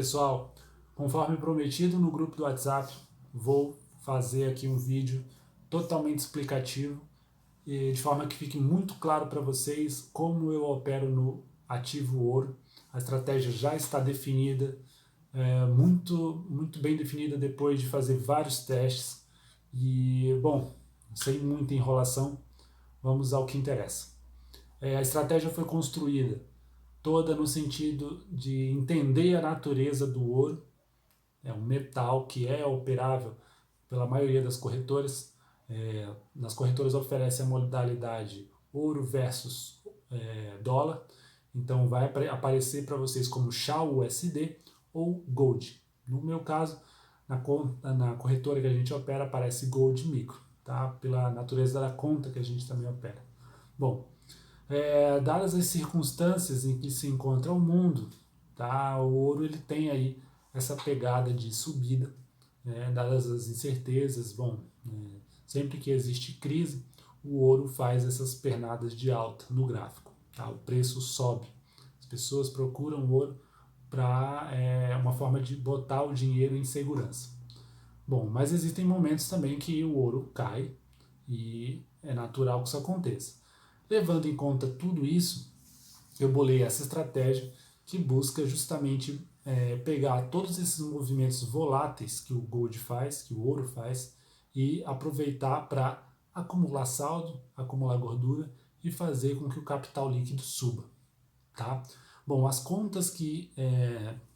pessoal, conforme prometido no grupo do WhatsApp, vou fazer aqui um vídeo totalmente explicativo e de forma que fique muito claro para vocês como eu opero no ativo ouro. A estratégia já está definida, muito bem definida depois de fazer vários testes e, bom, sem muita enrolação, vamos ao que interessa. A estratégia foi construída toda no sentido de entender a natureza do ouro. É um metal que é operável pela maioria das corretoras. Nas corretoras oferece a modalidade ouro versus dólar. Então vai aparecer para vocês como SHA-USD ou Gold. No meu caso, na corretora que a gente opera aparece Gold Micro, tá? Pela natureza da conta que a gente também opera. Bom, dadas as circunstâncias em que se encontra o mundo, tá? O ouro ele tem aí essa pegada de subida, dadas as incertezas. Bom, sempre que existe crise, o ouro faz essas pernadas de alta no gráfico, tá? O preço sobe, as pessoas procuram o ouro para uma forma de botar o dinheiro em segurança. Bom, mas existem momentos também que o ouro cai e é natural que isso aconteça. Levando em conta tudo isso, eu bolei essa estratégia que busca justamente pegar todos esses movimentos voláteis que o gold faz, que o ouro faz, e aproveitar para acumular saldo, acumular gordura e fazer com que o capital líquido suba. Tá? Bom, as contas que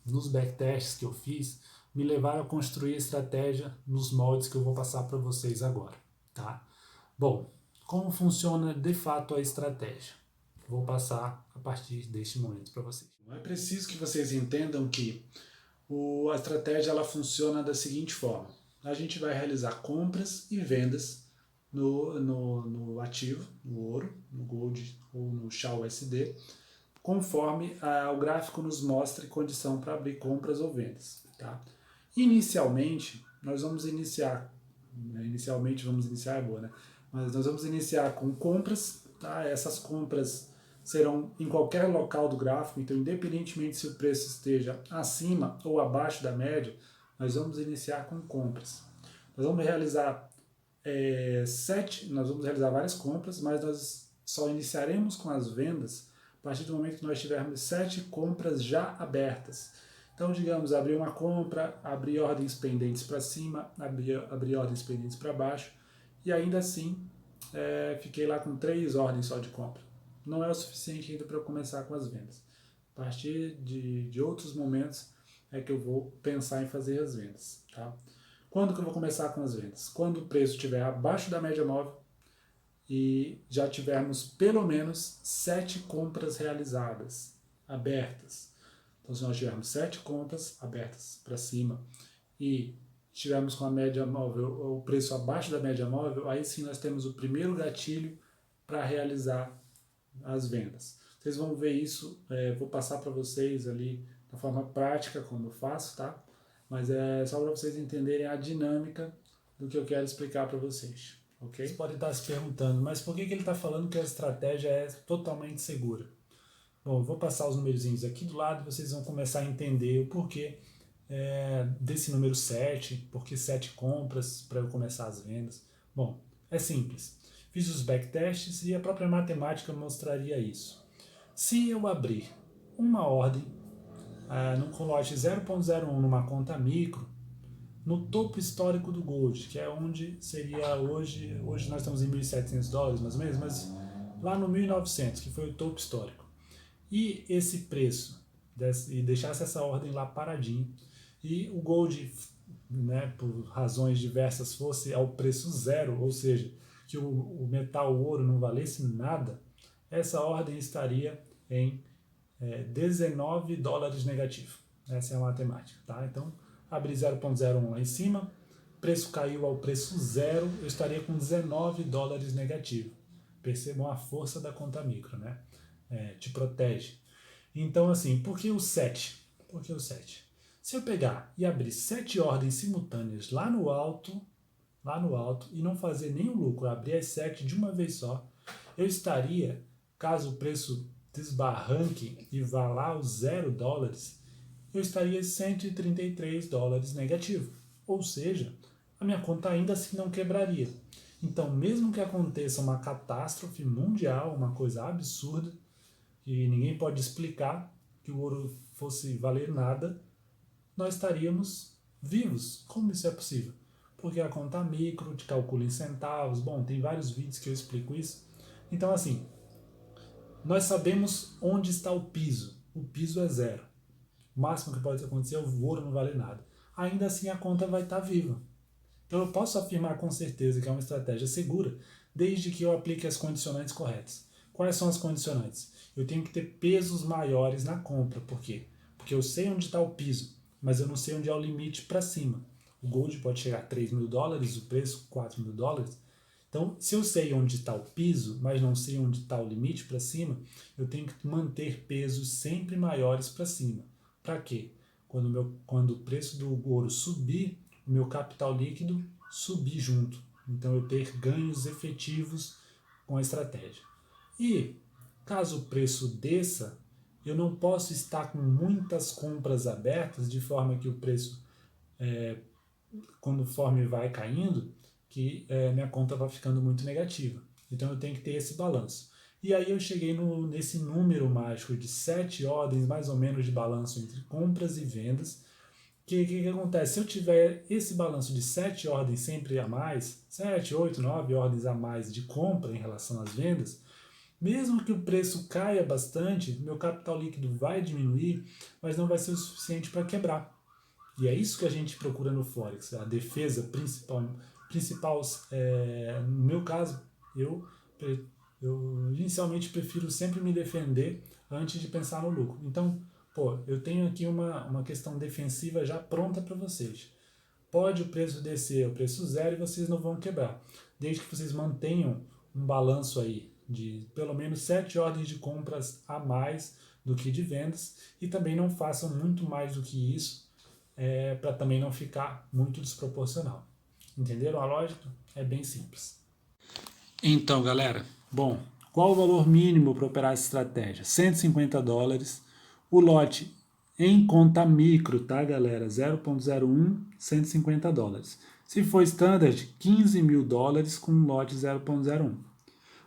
nos backtests que eu fiz me levaram a construir a estratégia nos moldes que eu vou passar para vocês agora. Tá? Bom, como funciona de fato a estratégia? Vou passar a partir deste momento para vocês. É preciso que vocês entendam que a estratégia ela funciona da seguinte forma. A gente vai realizar compras e vendas no ativo, no ouro, no gold ou no SHA-USD, conforme o gráfico nos mostre condição para abrir compras ou vendas. Tá? Inicialmente, nós vamos iniciar, é boa, né? Mas nós vamos iniciar com compras, tá? Essas compras serão em qualquer local do gráfico, então independentemente se o preço esteja acima ou abaixo da média, nós vamos iniciar com compras. Nós vamos realizar várias compras, mas nós só iniciaremos com as vendas a partir do momento que nós tivermos 7 compras já abertas. Então, digamos, abrir uma compra, abrir ordens pendentes para cima, abrir ordens pendentes para baixo, e ainda assim fiquei lá com 3 ordens só de compra. Não é o suficiente ainda para eu começar com as vendas. A partir de outros momentos é que eu vou pensar em fazer as vendas. Tá? Quando que eu vou começar com as vendas? Quando o preço estiver abaixo da média móvel e já tivermos pelo menos 7 compras realizadas, abertas. Então, se nós tivermos 7 compras abertas para cima e estivermos com a média móvel, o preço abaixo da média móvel, aí sim nós temos o primeiro gatilho para realizar as vendas. Vocês vão ver isso, vou passar para vocês ali da forma prática como eu faço, tá? Mas é só para vocês entenderem a dinâmica do que eu quero explicar para vocês. Okay? Vocês podem estar se perguntando, mas por que ele está falando que a estratégia é totalmente segura? Bom, eu vou passar os numerozinhos aqui do lado e vocês vão começar a entender o porquê desse número 7, por que 7 compras para eu começar as vendas. Bom, é simples. Fiz os backtests e a própria matemática mostraria isso. Se eu abrir uma ordem num lote 0.01 numa conta micro, no topo histórico do Gold, que é onde seria hoje nós estamos em $1.700 mais ou menos, mas lá no 1.900, que foi o topo histórico. E esse preço, e deixasse essa ordem lá paradinho, e o Gold, né, por razões diversas, fosse ao preço zero, ou seja, que o metal ouro não valesse nada, essa ordem estaria em $19 negativo. Essa é a matemática, tá? Então, abri 0.01 lá em cima, preço caiu ao preço zero, eu estaria com $19 negativo. Percebam a força da conta micro, né? Te protege. Então, assim, por que o 7? Por que o 7? Se eu pegar e abrir 7 ordens simultâneas lá no alto, e não fazer nenhum lucro, abrir as 7 de uma vez só, eu estaria, caso o preço desbarranque e vá lá os $0, eu estaria $133 negativo. Ou seja, a minha conta ainda assim não quebraria. Então, mesmo que aconteça uma catástrofe mundial, uma coisa absurda, e ninguém pode explicar que o ouro fosse valer nada, nós estaríamos vivos. Como isso é possível? Porque a conta micro te calcula em centavos. Bom, tem vários vídeos que eu explico isso. Então, assim, nós sabemos onde está o piso. O piso é zero. O máximo que pode acontecer é o ouro não valer nada. Ainda assim, a conta vai estar viva. Então, eu posso afirmar com certeza que é uma estratégia segura, desde que eu aplique as condicionantes corretas. Quais são as condicionantes? Eu tenho que ter pesos maiores na compra. Por quê? Porque eu sei onde está o piso, mas eu não sei onde é o limite para cima. O gold pode chegar a $3.000, o preço $4.000. Então, se eu sei onde está o piso, mas não sei onde está o limite para cima, eu tenho que manter pesos sempre maiores para cima. Para quê? Quando o preço do ouro subir, o meu capital líquido subir junto. Então, eu ter ganhos efetivos com a estratégia. E, caso o preço desça, eu não posso estar com muitas compras abertas, de forma que o preço, conforme vai caindo, que minha conta vai ficando muito negativa. Então eu tenho que ter esse balanço. E aí eu cheguei nesse número mágico de 7 ordens, mais ou menos, de balanço entre compras e vendas. O que acontece? Se eu tiver esse balanço de 7 ordens sempre a mais, 7, 8, 9 ordens a mais de compra em relação às vendas, mesmo que o preço caia bastante, meu capital líquido vai diminuir, mas não vai ser o suficiente para quebrar. E é isso que a gente procura no Forex, a defesa principal, no meu caso, eu inicialmente prefiro sempre me defender antes de pensar no lucro. Então, eu tenho aqui uma questão defensiva já pronta para vocês. Pode o preço descer ao preço zero e vocês não vão quebrar, desde que vocês mantenham um balanço aí de pelo menos 7 ordens de compras a mais do que de vendas, e também não façam muito mais do que isso, para também não ficar muito desproporcional. Entenderam a lógica? É bem simples. Então, galera, bom, qual o valor mínimo para operar essa estratégia? $150. O lote em conta micro, tá, galera? 0.01, $150. Se for standard, $15.000 com lote 0.01.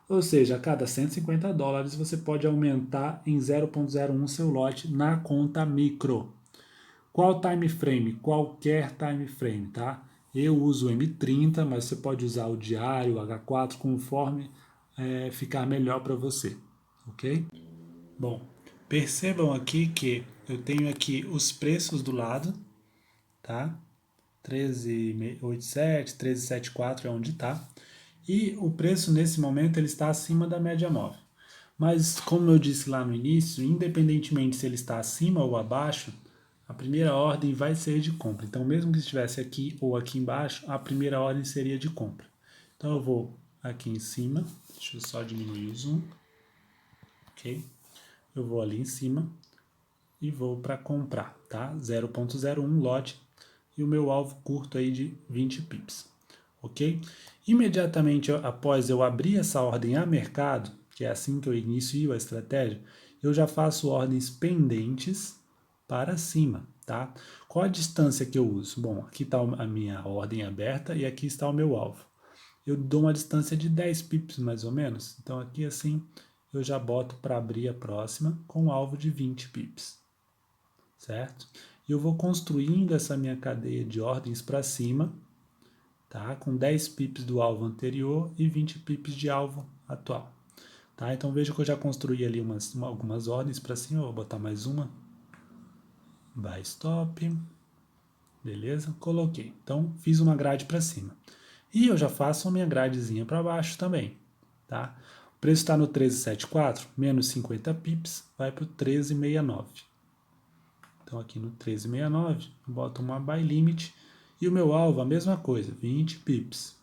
Ou seja, a cada $150 você pode aumentar em 0.01 seu lote na conta micro. Qual time frame? Qualquer time frame, tá? Eu uso o M30, mas você pode usar o diário, o H4, conforme ficar melhor para você, ok? Bom, percebam aqui que eu tenho aqui os preços do lado, tá? 13,87, 13,74 é onde está. E o preço nesse momento ele está acima da média móvel. Mas como eu disse lá no início, independentemente se ele está acima ou abaixo, a primeira ordem vai ser de compra. Então, mesmo que estivesse aqui ou aqui embaixo, a primeira ordem seria de compra. Então, eu vou aqui em cima, deixa eu só diminuir o zoom, ok? Eu vou ali em cima e vou para comprar, tá? 0.01 lote e o meu alvo curto aí de 20 pips, ok? Imediatamente após eu abrir essa ordem a mercado, que é assim que eu inicio a estratégia, eu já faço ordens pendentes para cima, tá? Qual a distância que eu uso? Bom, aqui está a minha ordem aberta e aqui está o meu alvo. Eu dou uma distância de 10 pips mais ou menos, então aqui assim eu já boto para abrir a próxima com um alvo de 20 pips, certo? E eu vou construindo essa minha cadeia de ordens para cima, tá? Com 10 pips do alvo anterior e 20 pips de alvo atual. Tá? Então veja que eu já construí ali algumas ordens para cima, eu vou botar mais uma. Buy stop, beleza? Coloquei. Então fiz uma grade para cima. E eu já faço a minha gradezinha para baixo também, tá? O preço está no 13,74, menos 50 pips, vai para o 13,69. Então aqui no 13,69, eu boto uma buy limit e o meu alvo a mesma coisa, 20 pips.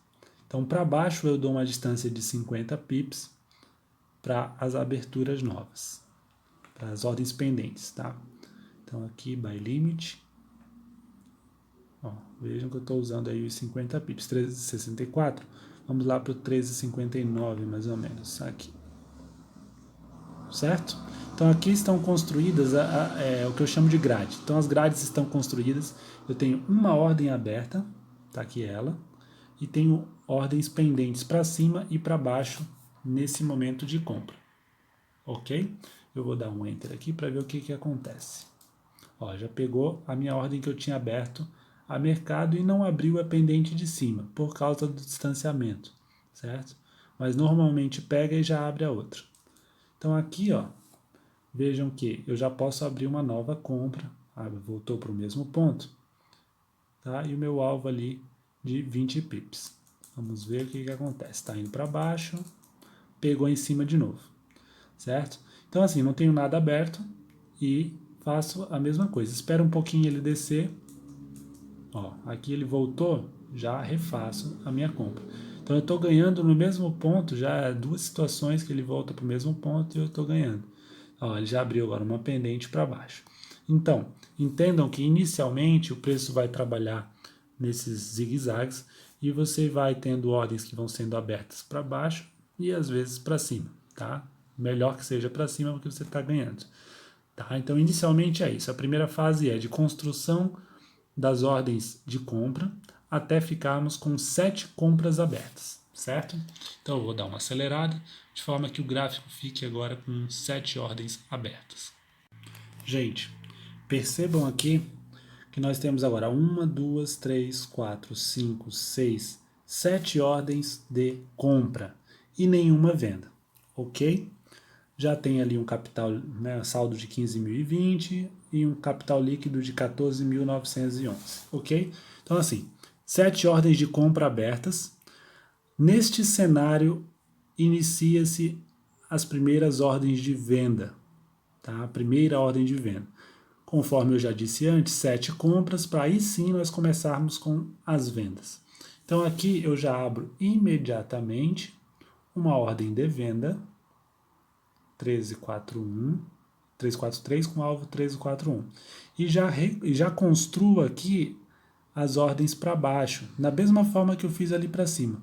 Então para baixo eu dou uma distância de 50 pips para as aberturas novas, para as ordens pendentes, tá? Então aqui buy limit. Ó, vejam que eu estou usando aí os 50 pips, 13,64. Vamos lá para o 13,59 mais ou menos, aqui. Certo? Então aqui estão construídas o que eu chamo de grade. Então as grades estão construídas, eu tenho uma ordem aberta, tá aqui ela, e tenho ordens pendentes para cima e para baixo nesse momento de compra. Ok? Eu vou dar um Enter aqui para ver o que acontece. Ó, já pegou a minha ordem que eu tinha aberto a mercado e não abriu a pendente de cima, por causa do distanciamento, certo? Mas normalmente pega e já abre a outra. Então aqui, ó, vejam que eu já posso abrir uma nova compra, voltou para o mesmo ponto, tá? E o meu alvo ali de 20 pips. Vamos ver o que acontece. Está indo para baixo, pegou em cima de novo, certo? Então assim, não tenho nada aberto e faço a mesma coisa. Espero um pouquinho ele descer. Ó, aqui ele voltou, já refaço a minha compra. Então eu estou ganhando no mesmo ponto, já duas situações que ele volta para o mesmo ponto e eu estou ganhando. Ó, ele já abriu agora uma pendente para baixo. Então, entendam que inicialmente o preço vai trabalhar nesses zigue-zagues e você vai tendo ordens que vão sendo abertas para baixo e às vezes para cima, tá? Melhor que seja para cima porque você está ganhando. Tá? Então, inicialmente é isso. A primeira fase é de construção das ordens de compra até ficarmos com 7 compras abertas, certo? Então eu vou dar uma acelerada, de forma que o gráfico fique agora com 7 ordens abertas. Gente, percebam aqui que nós temos agora 1, 2, 3, 4, 5, 6, 7 ordens de compra e nenhuma venda, ok? Já tem ali um capital, né, saldo de 15.020 e um capital líquido de 14.911, ok? Então assim, 7 ordens de compra abertas. Neste cenário, inicia-se as primeiras ordens de venda, tá? A primeira ordem de venda. Conforme eu já disse antes, 7 compras, para aí sim nós começarmos com as vendas. Então aqui eu já abro imediatamente uma ordem de venda, 1343 com alvo 1341. E já construo aqui as ordens para baixo, da mesma forma que eu fiz ali para cima.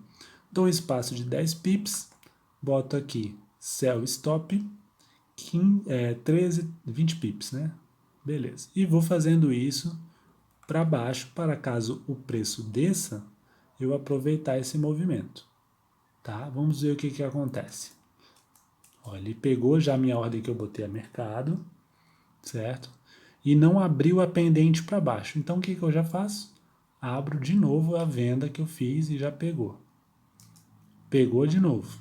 Dou espaço de 10 pips, boto aqui sell stop, 13, 20 pips, né? Beleza. E vou fazendo isso para baixo, para caso o preço desça, eu aproveitar esse movimento. Tá? Vamos ver o que acontece. Ó, ele pegou já a minha ordem que eu botei a mercado, certo? E não abriu a pendente para baixo. Então o que eu já faço? Abro de novo a venda que eu fiz e já pegou. Pegou de novo,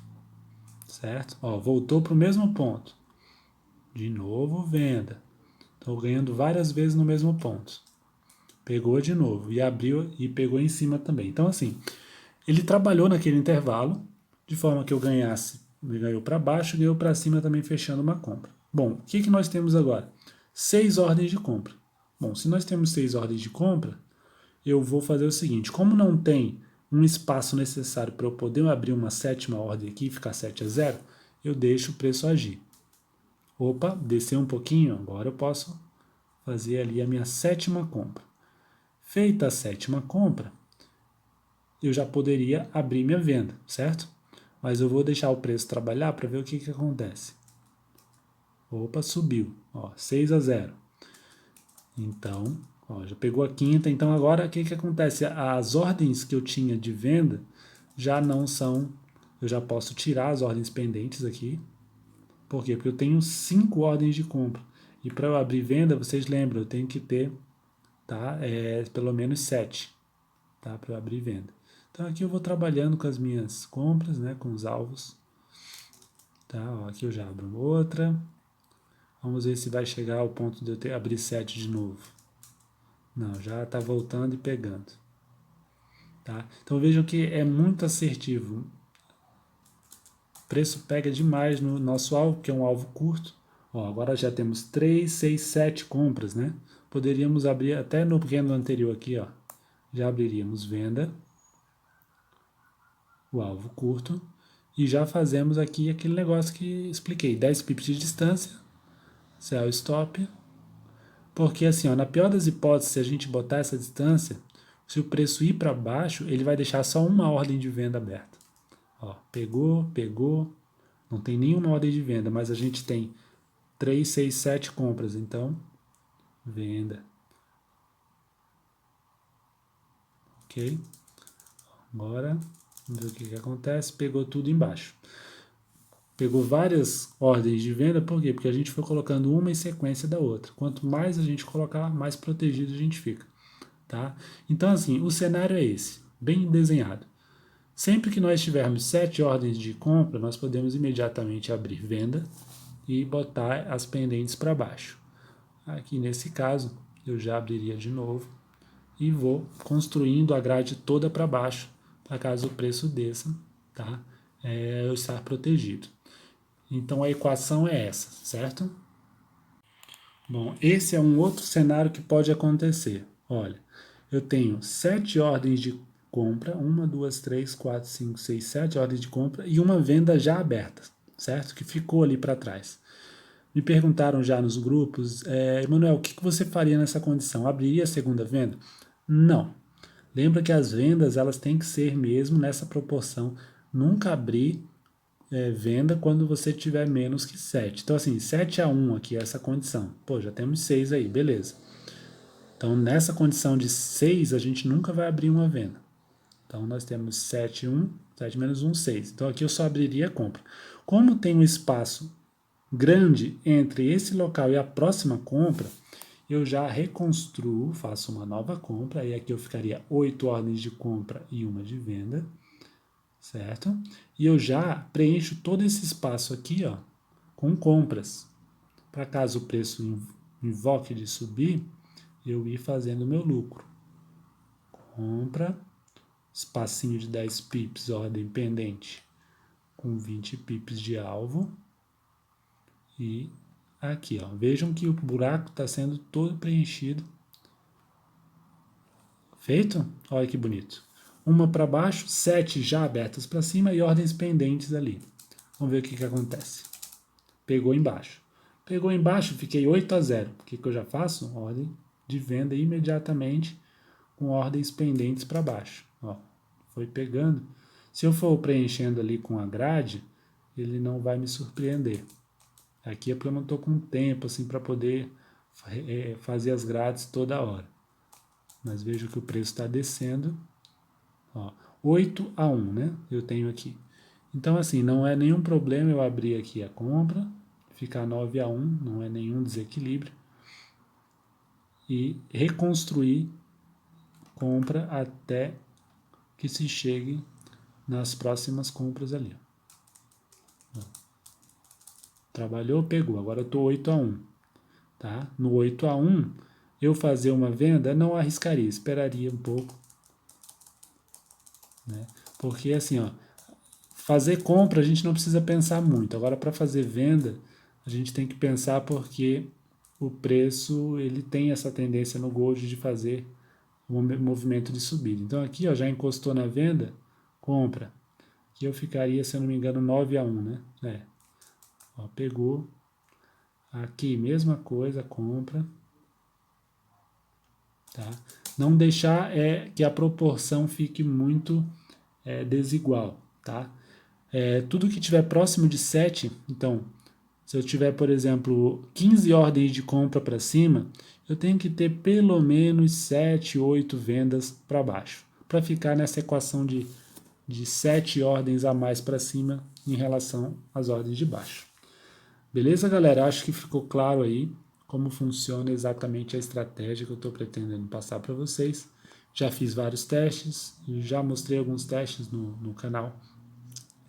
certo? Ó, voltou para o mesmo ponto. De novo venda. Estou ganhando várias vezes no mesmo ponto. Pegou de novo e abriu e pegou em cima também. Então assim, ele trabalhou naquele intervalo de forma que eu ganhasse, ganhou para baixo, ganhou para cima também fechando uma compra. Bom, o que nós temos agora? 6 ordens de compra. Bom, se nós temos 6 ordens de compra, eu vou fazer o seguinte, como não tem um espaço necessário para eu poder abrir uma sétima ordem aqui e ficar 7-0, eu deixo o preço agir. Opa, desceu um pouquinho, agora eu posso fazer ali a minha sétima compra. Feita a sétima compra, eu já poderia abrir minha venda, certo? Mas eu vou deixar o preço trabalhar para ver o que acontece. Opa, subiu, ó, 6-0. Então, ó, já pegou a quinta. Então agora o que acontece? As ordens que eu tinha de venda já não são... Eu já posso tirar as ordens pendentes aqui. Por quê? Porque eu tenho 5 ordens de compra. E para eu abrir venda, vocês lembram, eu tenho que ter, tá, pelo menos 7, tá, para eu abrir venda. Então aqui eu vou trabalhando com as minhas compras, né, com os alvos. Tá, ó, aqui eu já abro outra. Vamos ver se vai chegar ao ponto de eu abrir 7 de novo. Não, já está voltando e pegando. Tá? Então vejam que é muito assertivo. O preço pega demais no nosso alvo, que é um alvo curto. Ó, agora já temos 3, 6, 7 compras, né? Poderíamos abrir até no candle anterior aqui, ó. Já abriríamos venda, o alvo curto, e já fazemos aqui aquele negócio que expliquei, 10 pips de distância, sell stop, porque assim, ó, na pior das hipóteses, se a gente botar essa distância, se o preço ir para baixo, ele vai deixar só uma ordem de venda aberta. Ó, pegou, não tem nenhuma ordem de venda, mas a gente tem 3, 6, 7 compras. Então, venda. Ok? Agora, vamos ver o que acontece. Pegou tudo embaixo. Pegou várias ordens de venda, por quê? Porque a gente foi colocando uma em sequência da outra. Quanto mais a gente colocar, mais protegido a gente fica. Tá? Então, assim, o cenário é esse, bem desenhado. Sempre que nós tivermos 7 ordens de compra, nós podemos imediatamente abrir venda e botar as pendentes para baixo. Aqui nesse caso, eu já abriria de novo e vou construindo a grade toda para baixo, para caso o preço desça, tá? Eu estar protegido. Então a equação é essa, certo? Bom, esse é um outro cenário que pode acontecer. Olha, eu tenho 7 ordens de compra, 1, 2, 3, 4, 5, 6, 7 ordens de compra e uma venda já aberta, certo? Que ficou ali para trás. Me perguntaram já nos grupos, Emanuel, o que você faria nessa condição? Abriria a segunda venda? Não. Lembra que as vendas elas têm que ser mesmo nessa proporção. Nunca abrir venda quando você tiver menos que 7. Então, assim, 7-1 aqui, essa condição. Pô, já temos 6 aí, beleza. Então, nessa condição de 6, a gente nunca vai abrir uma venda. Então, nós temos 7-1, 7 menos 1, 6. Então, aqui eu só abriria a compra. Como tem um espaço grande entre esse local e a próxima compra, eu já reconstruo, faço uma nova compra, e aqui eu ficaria 8 ordens de compra e uma de venda, certo? E eu já preencho todo esse espaço aqui, ó, com compras. Para caso o preço invoque de subir, eu ir fazendo meu lucro. Compra, espacinho de 10 pips, ordem pendente, com 20 pips de alvo. E aqui, ó, vejam que o buraco está sendo todo preenchido. Feito? Olha que bonito. Uma para baixo, 7 já abertas para cima e ordens pendentes ali. Vamos ver o que acontece. Pegou embaixo. Pegou embaixo, fiquei 8-0. O que eu já faço? Ordem de venda imediatamente com ordens pendentes para baixo. Ó, foi pegando. Se eu for preenchendo ali com a grade, ele não vai me surpreender. Aqui é porque eu não estou com tempo assim, para poder fazer as grades toda hora. Mas vejo que o preço está descendo. Ó, 8-1, né? Eu tenho aqui. Então, assim, não é nenhum problema eu abrir aqui a compra, ficar 9-1, não é nenhum desequilíbrio. E reconstruir compra até que se chegue nas próximas compras ali. Ó. Trabalhou, pegou. Agora eu estou 8-1. Tá? No 8-1, eu fazer uma venda, não arriscaria, esperaria um pouco. Né? Porque assim, ó, fazer compra a gente não precisa pensar muito. Agora, para fazer venda, a gente tem que pensar porque o preço ele tem essa tendência no Gold de fazer um movimento de subida. Então aqui ó, já encostou na venda, compra. Aqui eu ficaria, se eu não me engano, 9-1, né? Ó, pegou. Aqui, mesma coisa, compra. Tá? Não deixar que a proporção fique muito desigual. Tá? Tudo que tiver próximo de 7, então, se eu tiver, por exemplo, 15 ordens de compra para cima, eu tenho que ter pelo menos 7, 8 vendas para baixo, para ficar nessa equação de 7 ordens a mais para cima em relação às ordens de baixo. Beleza, galera? Acho que ficou claro aí como funciona exatamente a estratégia que eu estou pretendendo passar para vocês. Já fiz vários testes, já mostrei alguns testes no canal.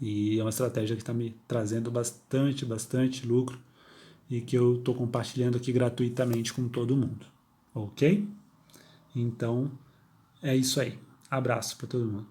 E é uma estratégia que está me trazendo bastante lucro e que eu estou compartilhando aqui gratuitamente com todo mundo. Ok? Então, é isso aí. Abraço para todo mundo.